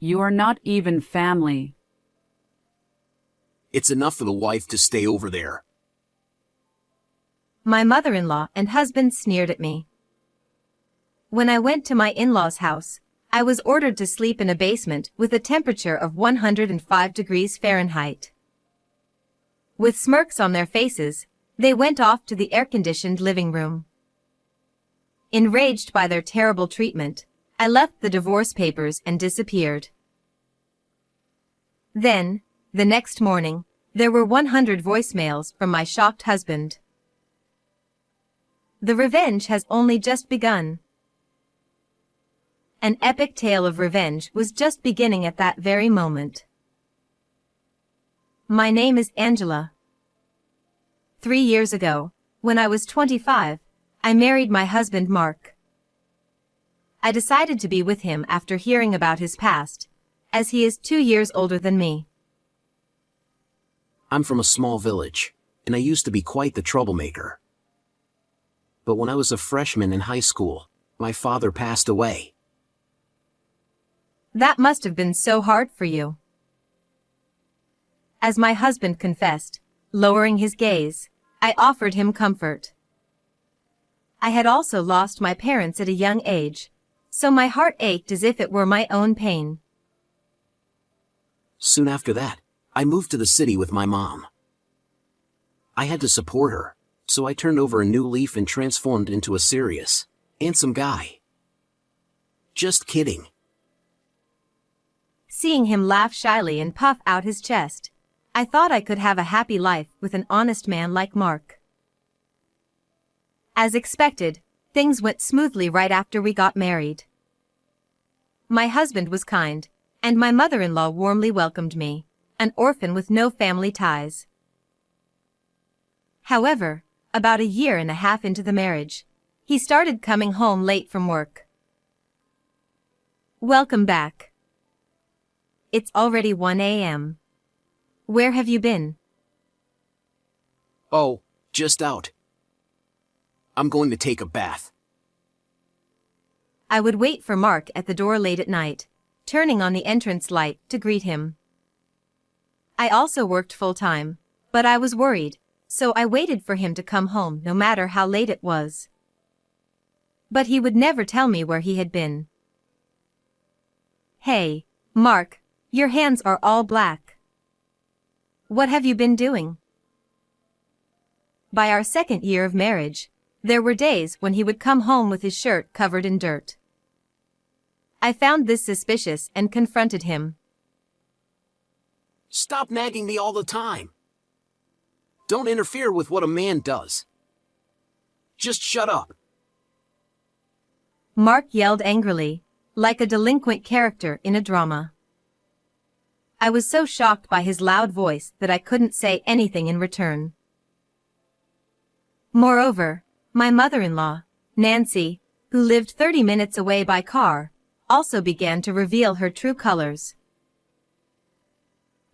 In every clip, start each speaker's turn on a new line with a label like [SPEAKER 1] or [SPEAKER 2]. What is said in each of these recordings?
[SPEAKER 1] You are not even family.
[SPEAKER 2] It's enough for the wife to stay over there.
[SPEAKER 3] My mother-in-law and husband sneered at me. When I went to my in-laws' house, I was ordered to sleep in a basement with a temperature of 105 degrees Fahrenheit. With smirks on their faces, they went off to the air-conditioned living room. Enraged by their terrible treatment, I left the divorce papers and disappeared. Then, the next morning, there were 100 voicemails from my shocked husband. The revenge has only just begun. An epic tale of revenge was just beginning at that very moment. My name is Angela. 3 years ago, when I was 25, I married my husband Mark. I decided to be with him after hearing about his past, as he is 2 years older than me.
[SPEAKER 2] I'm from a small village, and I used to be quite the troublemaker. But when I was a freshman in high school, my father passed away.
[SPEAKER 3] That must have been so hard for you. As my husband confessed, lowering his gaze, I offered him comfort. I had also lost my parents at a young age, so my heart ached as if it were my own pain.
[SPEAKER 2] Soon after that, I moved to the city with my mom. I had to support her, so I turned over a new leaf and transformed into a serious, handsome guy. Just kidding.
[SPEAKER 3] Seeing him laugh shyly and puff out his chest, I thought I could have a happy life with an honest man like Mark. As expected, things went smoothly right after we got married. My husband was kind, and my mother-in-law warmly welcomed me, an orphan with no family ties. However, about a year and a half into the marriage, he started coming home late from work. Welcome back. It's already 1 a.m. Where have you been?
[SPEAKER 2] Oh, just out. I'm going to take a bath.
[SPEAKER 3] I would wait for Mark at the door late at night, turning on the entrance light to greet him. I also worked full-time, but I was worried, so I waited for him to come home no matter how late it was. But he would never tell me where he had been. Hey, Mark, your hands are all black. What have you been doing? By our second year of marriage, there were days when he would come home with his shirt covered in dirt. I found this suspicious and confronted him.
[SPEAKER 2] Stop nagging me all the time. Don't interfere with what a man does. Just shut up.
[SPEAKER 3] Mark yelled angrily, like a delinquent character in a drama. I was so shocked by his loud voice that I couldn't say anything in return. Moreover, my mother-in-law, Nancy, who lived 30 minutes away by car, also began to reveal her true colors.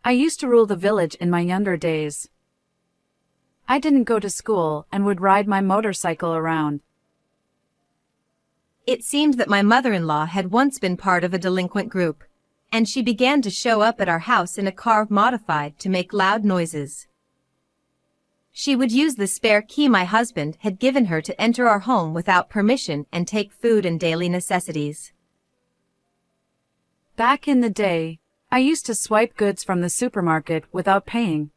[SPEAKER 1] I used to rule the village in my younger days. I didn't go to school and would ride my motorcycle around.
[SPEAKER 3] It seemed that my mother-in-law had once been part of a delinquent group, and she began to show up at our house in a car modified to make loud noises. She would use the spare key my husband had given her to enter our home without permission and take food and daily necessities.
[SPEAKER 1] Back in the day, I used to swipe goods from the supermarket without paying.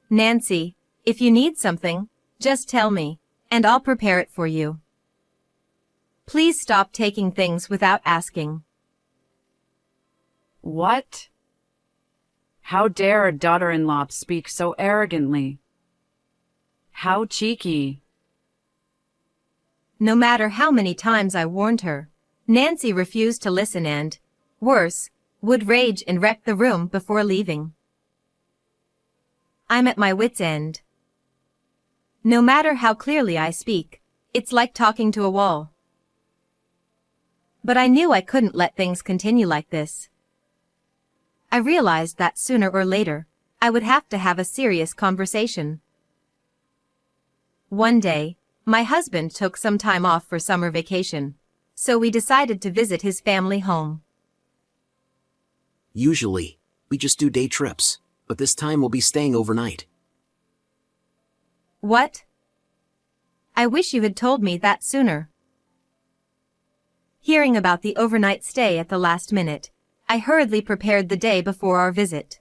[SPEAKER 3] Nancy, if you need something, just tell me, and I'll prepare it for you. Please stop taking things without asking.
[SPEAKER 1] What? How dare a daughter-in-law speak so arrogantly? How cheeky.
[SPEAKER 3] No matter how many times I warned her, Nancy refused to listen and, worse, would rage and wreck the room before leaving. I'm at my wit's end. No matter how clearly I speak, it's like talking to a wall. But I knew I couldn't let things continue like this. I realized that sooner or later, I would have to have a serious conversation. One day, my husband took some time off for summer vacation, so we decided to visit his family home.
[SPEAKER 2] Usually, we just do day trips, but this time we'll be staying overnight.
[SPEAKER 3] What? I wish you had told me that sooner. Hearing about the overnight stay at the last minute, I hurriedly prepared the day before our visit.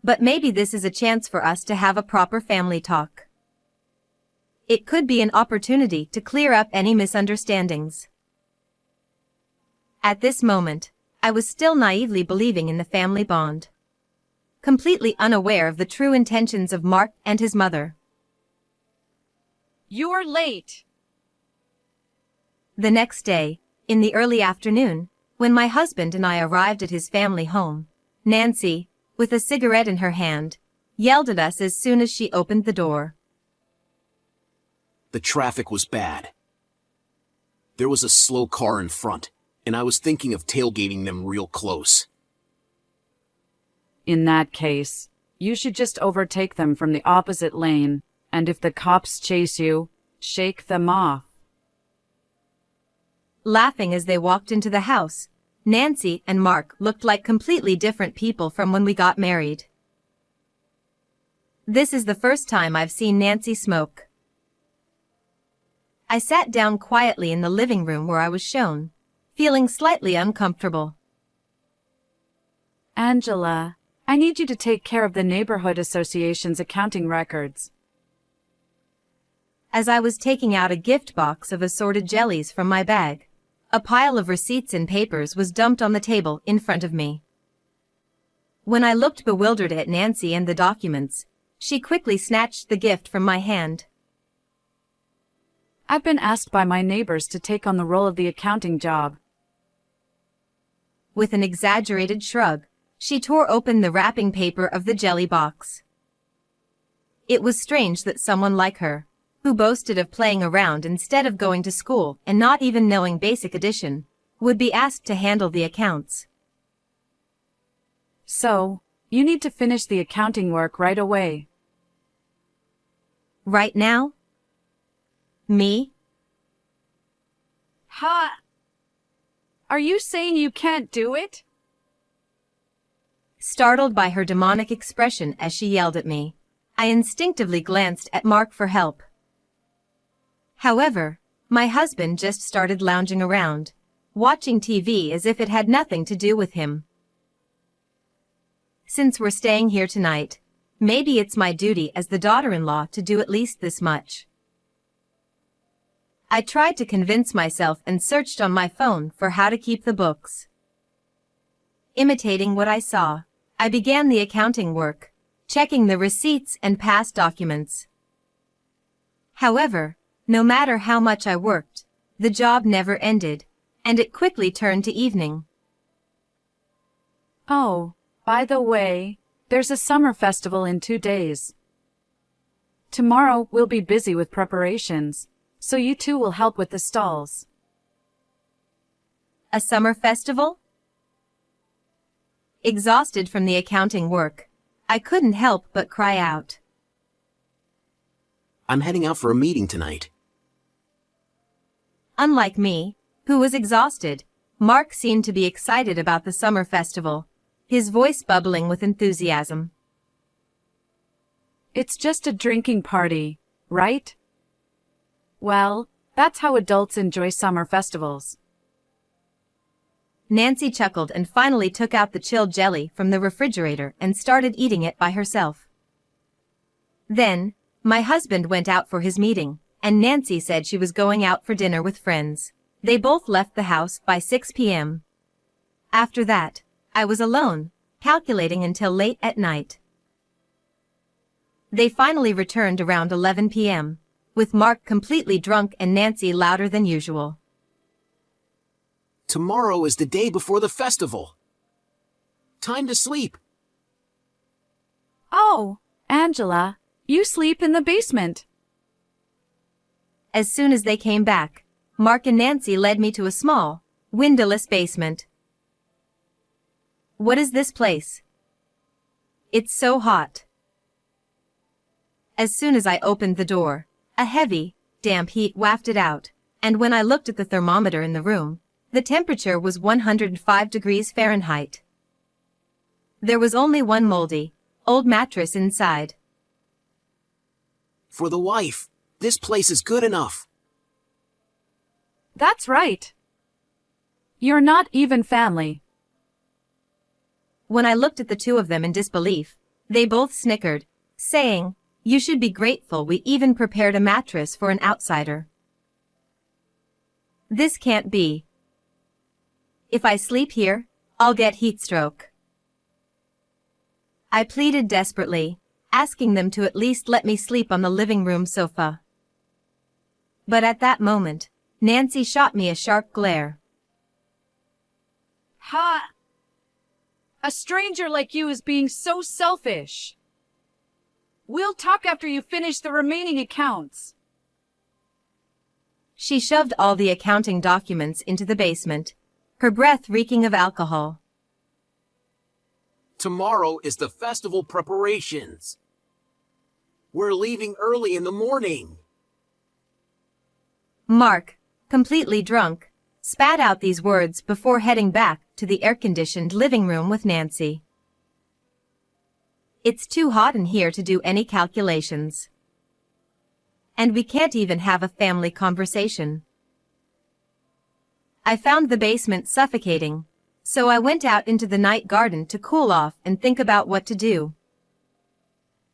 [SPEAKER 3] But maybe this is a chance for us to have a proper family talk. It could be an opportunity to clear up any misunderstandings. At this moment, I was still naively believing in the family bond, completely unaware of the true intentions of Mark and his mother.
[SPEAKER 1] You're late.
[SPEAKER 3] The next day, in the early afternoon, when my husband and I arrived at his family home, Nancy, with a cigarette in her hand, yelled at us as soon as she opened the door.
[SPEAKER 2] The traffic was bad. There was a slow car in front, and I was thinking of tailgating them real close.
[SPEAKER 1] In that case, you should just overtake them from the opposite lane, and if the cops chase you, shake them off.
[SPEAKER 3] Laughing as they walked into the house, Nancy and Mark looked like completely different people from when we got married. This is the first time I've seen Nancy smoke. I sat down quietly in the living room where I was shown, feeling slightly uncomfortable.
[SPEAKER 1] Angela, I need you to take care of the neighborhood association's accounting records.
[SPEAKER 3] As I was taking out a gift box of assorted jellies from my bag, a pile of receipts and papers was dumped on the table in front of me. When I looked bewildered at Nancy and the documents, she quickly snatched the gift from my hand.
[SPEAKER 1] I've been asked by my neighbors to take on the role of the accounting job.
[SPEAKER 3] With an exaggerated shrug, she tore open the wrapping paper of the jelly box. It was strange that someone like her, who boasted of playing around instead of going to school and not even knowing basic addition, would be asked to handle the accounts.
[SPEAKER 1] So, you need to finish the accounting work right away.
[SPEAKER 3] Right now? Me?
[SPEAKER 1] Ha! Are you saying you can't do it?
[SPEAKER 3] Startled by her demonic expression as she yelled at me, I instinctively glanced at Mark for help. However, my husband just started lounging around, watching TV as if it had nothing to do with him. Since we're staying here tonight, maybe it's my duty as the daughter-in-law to do at least this much. I tried to convince myself and searched on my phone for how to keep the books. Imitating what I saw, I began the accounting work, checking the receipts and past documents. However, no matter how much I worked, the job never ended, and it quickly turned to evening.
[SPEAKER 1] Oh, by the way, there's a summer festival in 2 days. Tomorrow we'll be busy with preparations, so you two will help with the stalls.
[SPEAKER 3] A summer festival? Exhausted from the accounting work, I couldn't help but cry out.
[SPEAKER 2] I'm heading out for a meeting tonight.
[SPEAKER 3] Unlike me, who was exhausted, Mark seemed to be excited about the summer festival, his voice bubbling with enthusiasm.
[SPEAKER 1] It's just a drinking party, right? Well, that's how adults enjoy summer festivals.
[SPEAKER 3] Nancy chuckled and finally took out the chilled jelly from the refrigerator and started eating it by herself. Then, my husband went out for his meeting, and Nancy said she was going out for dinner with friends. They both left the house by 6 p.m. After that, I was alone, calculating until late at night. They finally returned around 11 p.m., with Mark completely drunk and Nancy louder than usual.
[SPEAKER 2] Tomorrow is the day before the festival. Time to sleep.
[SPEAKER 1] Oh, Angela, you sleep in the basement.
[SPEAKER 3] As soon as they came back, Mark and Nancy led me to a small, windowless basement. What is this place? It's so hot. As soon as I opened the door, a heavy, damp heat wafted out, and when I looked at the thermometer in the room, The temperature was 105 degrees Fahrenheit. There was only one moldy, old mattress inside.
[SPEAKER 2] For the wife, this place is good enough.
[SPEAKER 1] That's right. You're not even family.
[SPEAKER 3] When I looked at the two of them in disbelief, they both snickered, saying, "You should be grateful we even prepared a mattress for an outsider. This can't be. If I sleep here, I'll get heat stroke." I pleaded desperately, asking them to at least let me sleep on the living room sofa. But at that moment, Nancy shot me a sharp glare.
[SPEAKER 1] Ha! A stranger like you is being so selfish. We'll talk after you finish the remaining accounts.
[SPEAKER 3] She shoved all the accounting documents into the basement, her breath reeking of alcohol.
[SPEAKER 2] Tomorrow is the festival preparations. We're leaving early in the morning.
[SPEAKER 3] Mark, completely drunk, spat out these words before heading back to the air-conditioned living room with Nancy. It's too hot in here to do any calculations. And we can't even have a family conversation. I found the basement suffocating, so I went out into the night garden to cool off and think about what to do.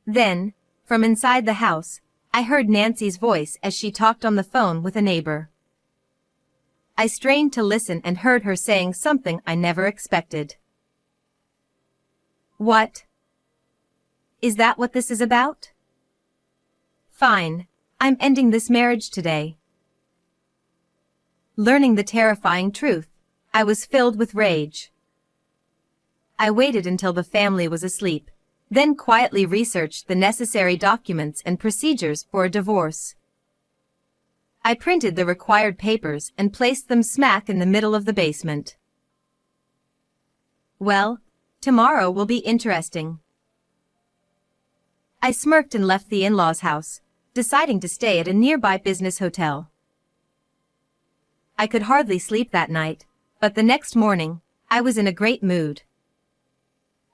[SPEAKER 3] Then, from inside the house, I heard Nancy's voice as she talked on the phone with a neighbor. I strained to listen and heard her saying something I never expected. "What? Is that what this is about? Fine, I'm ending this marriage today." Learning the terrifying truth, I was filled with rage. I waited until the family was asleep, then quietly researched the necessary documents and procedures for a divorce. I printed the required papers and placed them smack in the middle of the basement. Well, tomorrow will be interesting. I smirked and left the in-laws' house, deciding to stay at a nearby business hotel. I could hardly sleep that night, but the next morning, I was in a great mood.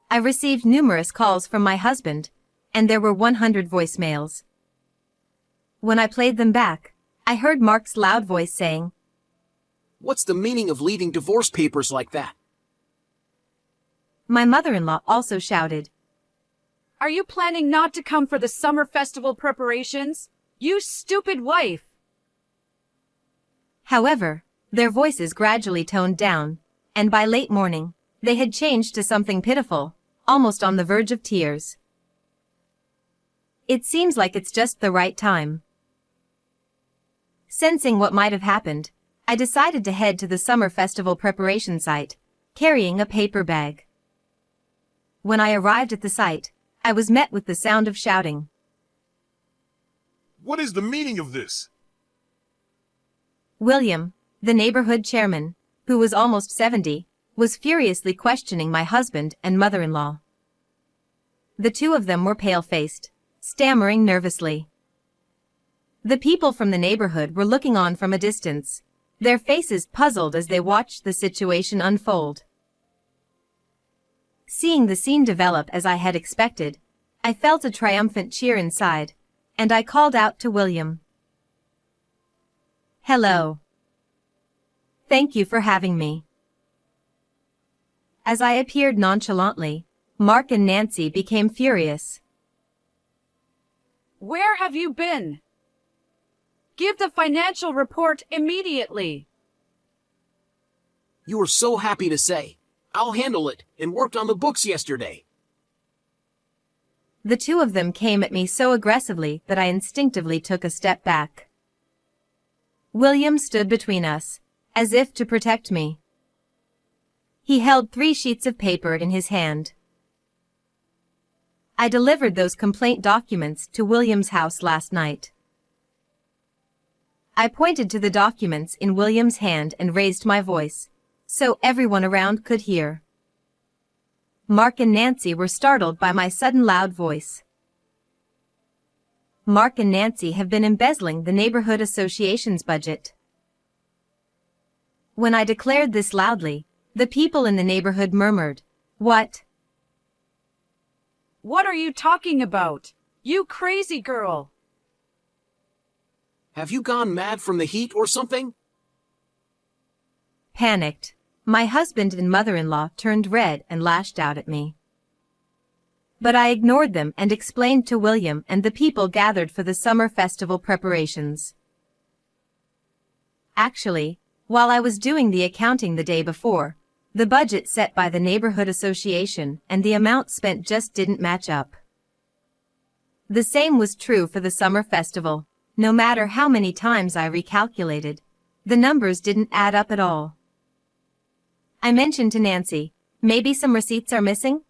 [SPEAKER 3] I received numerous calls from my husband, and there were 100 voicemails. When I played them back, I heard Mark's loud voice saying,
[SPEAKER 2] What's the meaning of leaving divorce papers like that?
[SPEAKER 3] My mother-in-law also shouted,
[SPEAKER 1] Are you planning not to come for the summer festival preparations? You stupid wife!
[SPEAKER 3] However, their voices gradually toned down, and by late morning, they had changed to something pitiful, almost on the verge of tears. It seems like it's just the right time. Sensing what might have happened, I decided to head to the summer festival preparation site, carrying a paper bag. When I arrived at the site, I was met with the sound of shouting.
[SPEAKER 4] What is the meaning of this?
[SPEAKER 3] William, the neighborhood chairman, who was almost 70, was furiously questioning my husband and mother-in-law. The two of them were pale-faced, stammering nervously. The people from the neighborhood were looking on from a distance, their faces puzzled as they watched the situation unfold. Seeing the scene develop as I had expected, I felt a triumphant cheer inside, and I called out to William. "Hello. Thank you for having me." As I appeared nonchalantly, Mark and Nancy became furious.
[SPEAKER 1] Where have you been? Give the financial report immediately.
[SPEAKER 2] You were so happy to say, I'll handle it, and worked on the books yesterday.
[SPEAKER 3] The two of them came at me so aggressively that I instinctively took a step back. William stood between us, as if to protect me. He held 3 sheets of paper in his hand. I delivered those complaint documents to William's house last night. I pointed to the documents in William's hand and raised my voice, so everyone around could hear. Mark and Nancy were startled by my sudden loud voice. Mark and Nancy have been embezzling the neighborhood association's budget. When I declared this loudly, the people in the neighborhood murmured, "What?"
[SPEAKER 1] What are you talking about? You crazy girl!
[SPEAKER 2] Have you gone mad from the heat or something?
[SPEAKER 3] Panicked, my husband and mother-in-law turned red and lashed out at me. But I ignored them and explained to William and the people gathered for the summer festival preparations. Actually, while I was doing the accounting the day before, the budget set by the neighborhood association and the amount spent just didn't match up. The same was true for the summer festival. No matter how many times I recalculated, the numbers didn't add up at all. I mentioned to Nancy, maybe some receipts are missing?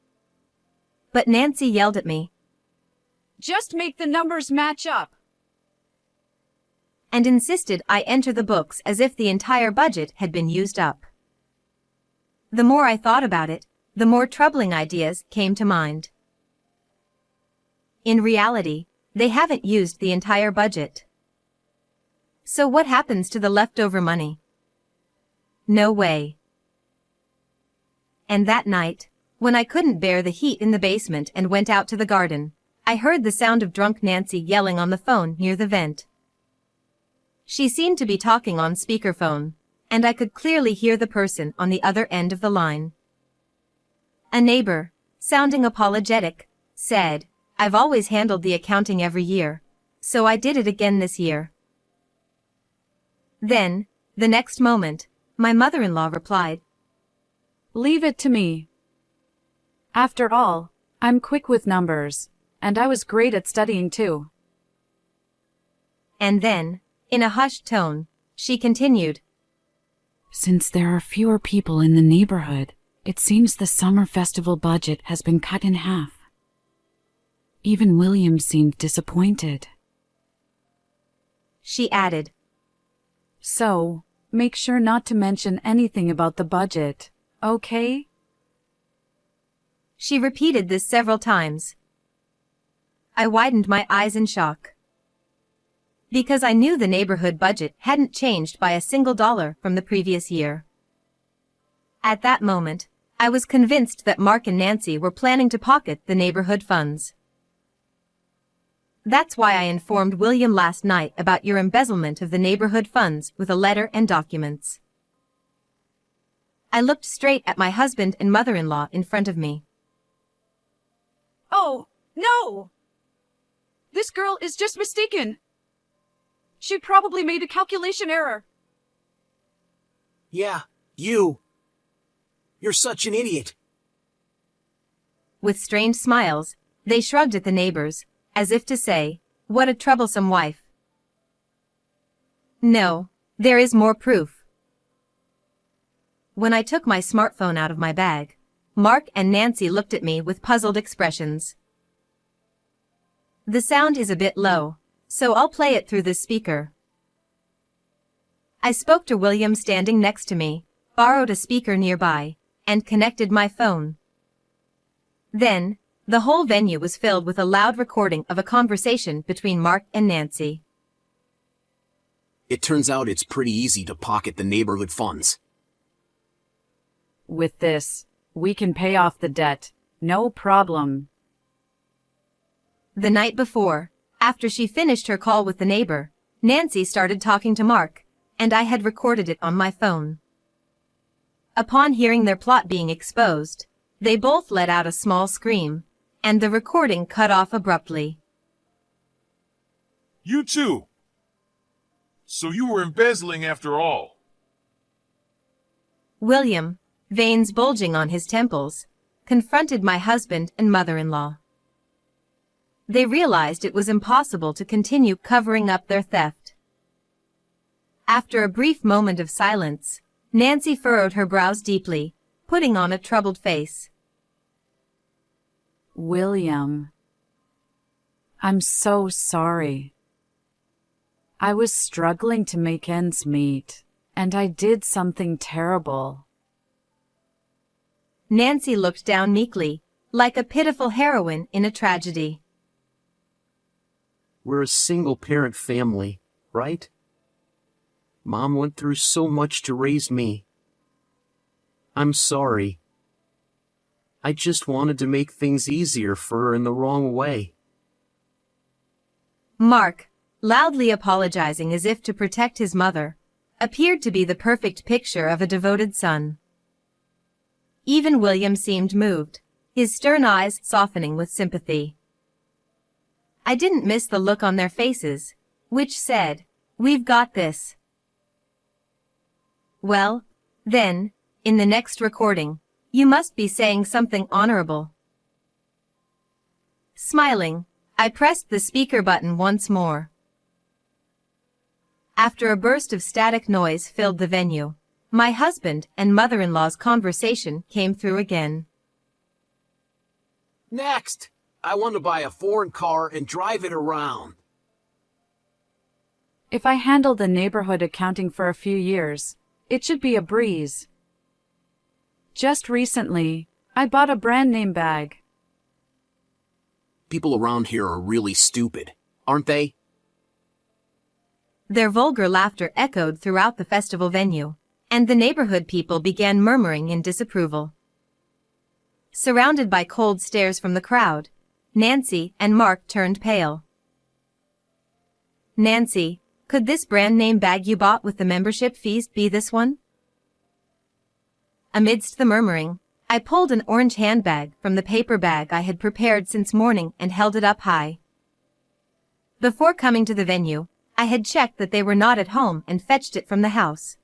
[SPEAKER 3] But Nancy yelled at me,
[SPEAKER 1] Just make the numbers match up!
[SPEAKER 3] And insisted I enter the books as if the entire budget had been used up. The more I thought about it, the more troubling ideas came to mind. In reality, they haven't used the entire budget. So what happens to the leftover money? No way. And that night, when I couldn't bear the heat in the basement and went out to the garden, I heard the sound of drunk Nancy yelling on the phone near the vent. She seemed to be talking on speakerphone, and I could clearly hear the person on the other end of the line. A neighbor, sounding apologetic, said, "I've always handled the accounting every year, so I did it again this year." Then, the next moment, my mother-in-law replied,
[SPEAKER 1] Leave it to me. After all, I'm quick with numbers, and I was great at studying too.
[SPEAKER 3] And then, in a hushed tone, she continued,
[SPEAKER 1] Since there are fewer people in the neighborhood, it seems the summer festival budget has been cut in half. Even William seemed disappointed.
[SPEAKER 3] She added,
[SPEAKER 1] So, make sure not to mention anything about the budget, okay?
[SPEAKER 3] She repeated this several times. I widened my eyes in shock. Because I knew the neighborhood budget hadn't changed by a single dollar from the previous year. At that moment, I was convinced that Mark and Nancy were planning to pocket the neighborhood funds. That's why I informed William last night about your embezzlement of the neighborhood funds with a letter and documents. I looked straight at my husband and mother-in-law in front of me.
[SPEAKER 1] Oh, no! This girl is just mistaken. She probably made a calculation error.
[SPEAKER 2] Yeah, you. You're such an idiot.
[SPEAKER 3] With strained smiles, they shrugged at the neighbors, as if to say, what a troublesome wife. No, there is more proof. When I took my smartphone out of my bag, Mark and Nancy looked at me with puzzled expressions. The sound is a bit low, so I'll play it through this speaker. I spoke to William standing next to me, borrowed a speaker nearby, and connected my phone. Then, the whole venue was filled with a loud recording of a conversation between Mark and Nancy.
[SPEAKER 2] It turns out it's pretty easy to pocket the neighborhood funds.
[SPEAKER 1] With this, we can pay off the debt. No problem.
[SPEAKER 3] The night before, after she finished her call with the neighbor, Nancy started talking to Mark, and I had recorded it on my phone. Upon hearing their plot being exposed, they both let out a small scream, and the recording cut off abruptly.
[SPEAKER 4] You too. So you were embezzling after all.
[SPEAKER 3] William, veins bulging on his temples, confronted my husband and mother-in-law. They realized it was impossible to continue covering up their theft. After a brief moment of silence, Nancy furrowed her brows deeply, putting on a troubled face.
[SPEAKER 1] William, I'm so sorry. I was struggling to make ends meet, and I did something terrible.
[SPEAKER 3] Nancy looked down meekly, like a pitiful heroine in a tragedy.
[SPEAKER 2] We're a single-parent family, right? Mom went through so much to raise me. I'm sorry. I just wanted to make things easier for her in the wrong way.
[SPEAKER 3] Mark, loudly apologizing as if to protect his mother, appeared to be the perfect picture of a devoted son. Even William seemed moved, his stern eyes softening with sympathy. I didn't miss the look on their faces, which said, "We've got this." Well, then, in the next recording, you must be saying something honorable. Smiling, I pressed the speaker button once more. After a burst of static noise filled the venue, my husband and mother-in-law's conversation came through again.
[SPEAKER 2] Next, I want to buy a foreign car and drive it around.
[SPEAKER 1] If I handle the neighborhood accounting for a few years, it should be a breeze. Just recently, I bought a brand name bag.
[SPEAKER 2] People around here are really stupid, aren't they?
[SPEAKER 3] Their vulgar laughter echoed throughout the festival venue, and the neighborhood people began murmuring in disapproval. Surrounded by cold stares from the crowd, Nancy and Mark turned pale. Nancy, could this brand name bag you bought with the membership fees be this one? Amidst the murmuring, I pulled an orange handbag from the paper bag I had prepared since morning and held it up high. Before coming to the venue, I had checked that they were not at home and fetched it from the house.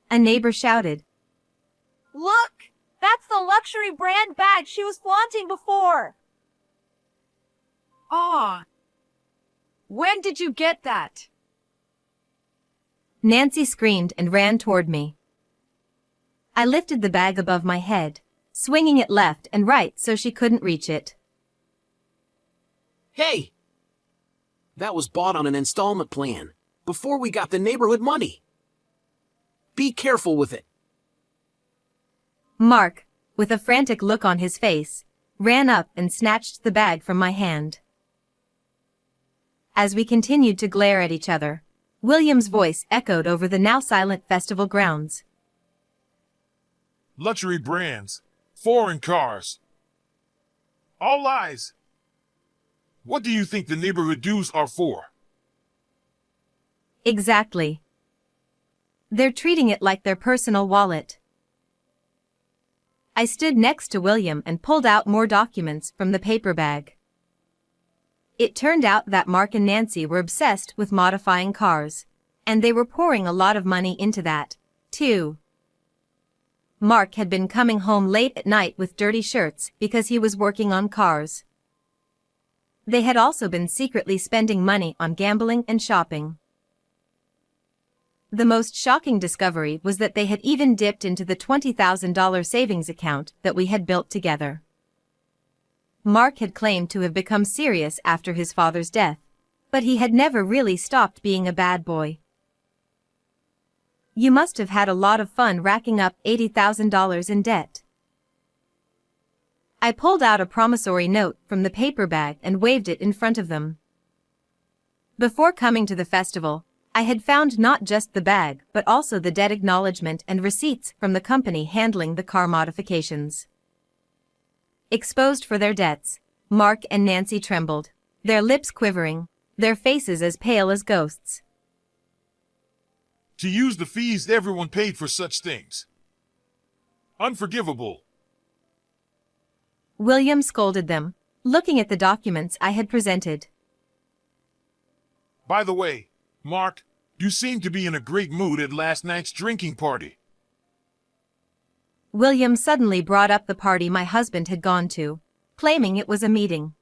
[SPEAKER 3] A neighbor shouted,
[SPEAKER 5] "Look! That's the luxury brand bag she was flaunting before!"
[SPEAKER 1] Aw! When did you get that?
[SPEAKER 3] Nancy screamed and ran toward me. I lifted the bag above my head, swinging it left and right so she couldn't reach it.
[SPEAKER 2] Hey! That was bought on an installment plan, before we got the neighborhood money. Be careful with it.
[SPEAKER 3] Mark, with a frantic look on his face, ran up and snatched the bag from my hand. As we continued to glare at each other, William's voice echoed over the now silent festival grounds.
[SPEAKER 4] Luxury brands, foreign cars. All lies. What do you think the neighborhood dues are for?
[SPEAKER 3] Exactly. They're treating it like their personal wallet. I stood next to William and pulled out more documents from the paper bag. It turned out that Mark and Nancy were obsessed with modifying cars, and they were pouring a lot of money into that, too. Mark had been coming home late at night with dirty shirts because he was working on cars. They had also been secretly spending money on gambling and shopping. The most shocking discovery was that they had even dipped into the $20,000 savings account that we had built together. Mark had claimed to have become serious after his father's death, but he had never really stopped being a bad boy. You must have had a lot of fun racking up $80,000 in debt. I pulled out a promissory note from the paper bag and waved it in front of them. Before coming to the festival, I had found not just the bag but also the debt acknowledgement and receipts from the company handling the car modifications. Exposed for their debts, Mark and Nancy trembled, their lips quivering, their faces as pale as ghosts.
[SPEAKER 4] To use the fees everyone paid for such things. Unforgivable.
[SPEAKER 3] William scolded them, looking at the documents I had presented.
[SPEAKER 4] By the way, Mark, you seem to be in a great mood at last night's drinking party.
[SPEAKER 3] William suddenly brought up the party my husband had gone to, claiming it was a meeting.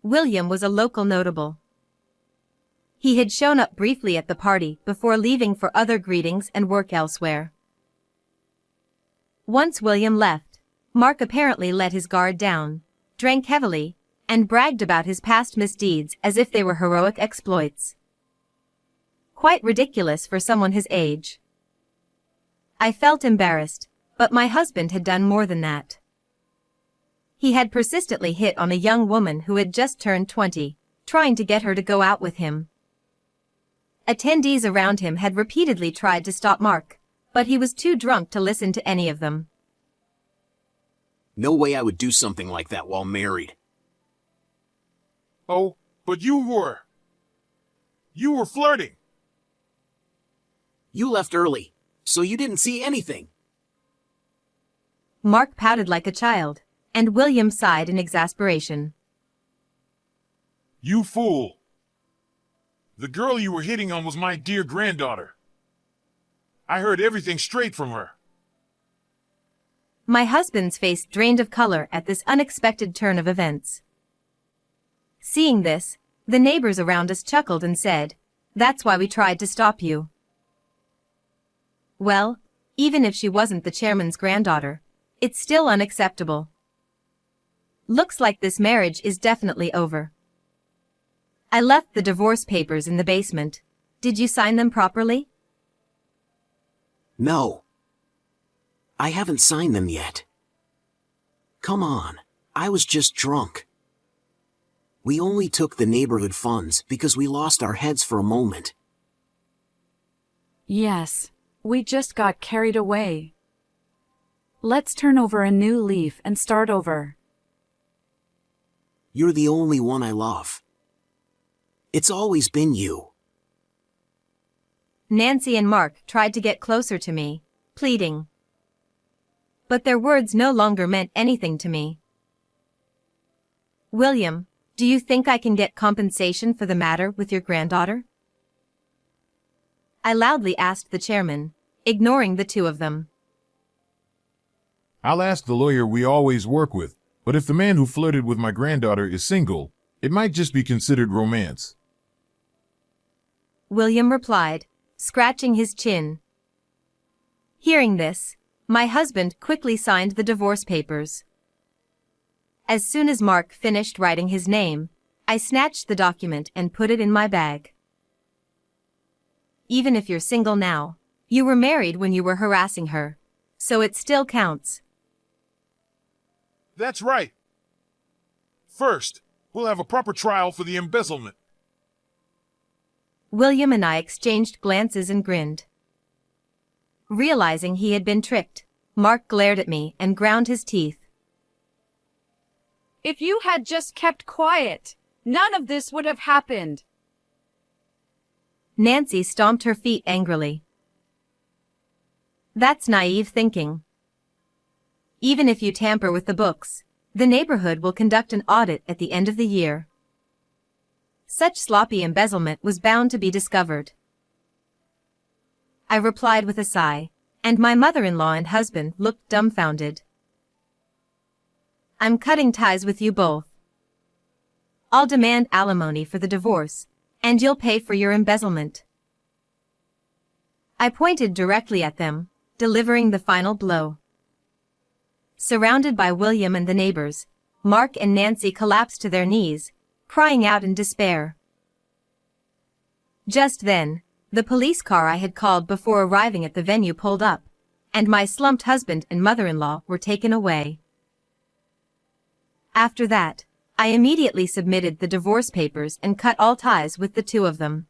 [SPEAKER 3] William was a local notable. He had shown up briefly at the party before leaving for other greetings and work elsewhere. Once William left, Mark apparently let his guard down, drank heavily, and bragged about his past misdeeds as if they were heroic exploits. Quite ridiculous for someone his age. I felt embarrassed, but my husband had done more than that. He had persistently hit on a young woman who had just turned 20, trying to get her to go out with him. Attendees around him had repeatedly tried to stop Mark, but he was too drunk to listen to any of them.
[SPEAKER 2] No way I would do something like that while married.
[SPEAKER 4] Oh, but you were. You were flirting.
[SPEAKER 2] You left early, so you didn't see anything.
[SPEAKER 3] Mark pouted like a child, and William sighed in exasperation.
[SPEAKER 4] You fool. The girl you were hitting on was my dear granddaughter. I heard everything straight from her.
[SPEAKER 3] My husband's face drained of color at this unexpected turn of events. Seeing this, the neighbors around us chuckled and said, "That's why we tried to stop you." Well, even if she wasn't the chairman's granddaughter, it's still unacceptable. Looks like this marriage is definitely over. I left the divorce papers in the basement. Did you sign them properly?
[SPEAKER 2] No. I haven't signed them yet. Come on, I was just drunk. We only took the neighborhood funds because we lost our heads for a moment.
[SPEAKER 1] Yes, we just got carried away. Let's turn over a new leaf and start over.
[SPEAKER 2] You're the only one I love. It's always been you.
[SPEAKER 3] Nancy and Mark tried to get closer to me, pleading. But their words no longer meant anything to me. William, do you think I can get compensation for the matter with your granddaughter? I loudly asked the chairman, ignoring the two of them.
[SPEAKER 4] I'll ask the lawyer we always work with, but if the man who flirted with my granddaughter is single, it might just be considered romance.
[SPEAKER 3] William replied, scratching his chin. Hearing this, my husband quickly signed the divorce papers. As soon as Mark finished writing his name, I snatched the document and put it in my bag. Even if you're single now, you were married when you were harassing her, so it still counts.
[SPEAKER 4] That's right. First, we'll have a proper trial for the embezzlement.
[SPEAKER 3] William and I exchanged glances and grinned. Realizing he had been tricked, Mark glared at me and ground his teeth.
[SPEAKER 1] If you had just kept quiet, none of this would have happened.
[SPEAKER 3] Nancy stomped her feet angrily. That's naive thinking. Even if you tamper with the books, the neighborhood will conduct an audit at the end of the year. Such sloppy embezzlement was bound to be discovered. I replied with a sigh, and my mother-in-law and husband looked dumbfounded. I'm cutting ties with you both. I'll demand alimony for the divorce, and you'll pay for your embezzlement. I pointed directly at them, delivering the final blow. Surrounded by William and the neighbors, Mark and Nancy collapsed to their knees, crying out in despair. Just then, the police car I had called before arriving at the venue pulled up, and my slumped husband and mother-in-law were taken away. After that, I immediately submitted the divorce papers and cut all ties with the two of them.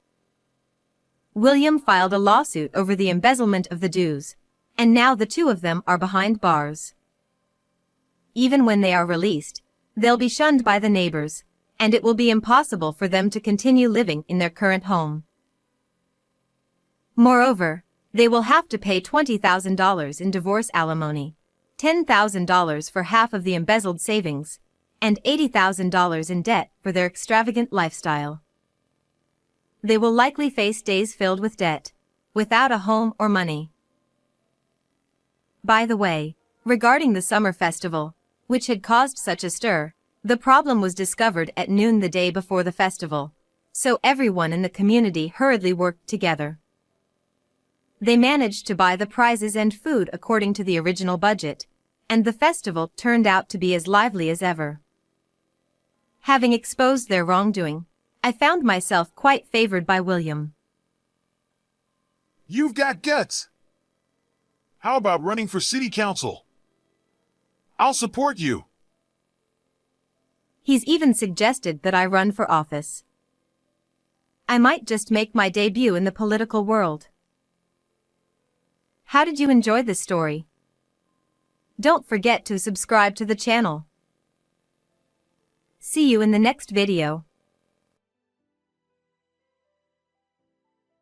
[SPEAKER 3] William filed a lawsuit over the embezzlement of the dues, and now the two of them are behind bars. Even when they are released, they'll be shunned by the neighbors, and it will be impossible for them to continue living in their current home. Moreover, they will have to pay $20,000 in divorce alimony, $10,000 for half of the embezzled savings, and $80,000 in debt for their extravagant lifestyle. They will likely face days filled with debt, without a home or money. By the way, regarding the summer festival, which had caused such a stir, the problem was discovered at noon the day before the festival, so everyone in the community hurriedly worked together. They managed to buy the prizes and food according to the original budget, and the festival turned out to be as lively as ever. Having exposed their wrongdoing, I found myself quite favored by William.
[SPEAKER 4] You've got guts. How about running for city council? I'll support you.
[SPEAKER 3] He's even suggested that I run for office. I might just make my debut in the political world. How did you enjoy this story? Don't forget to subscribe to the channel. See you in the next video.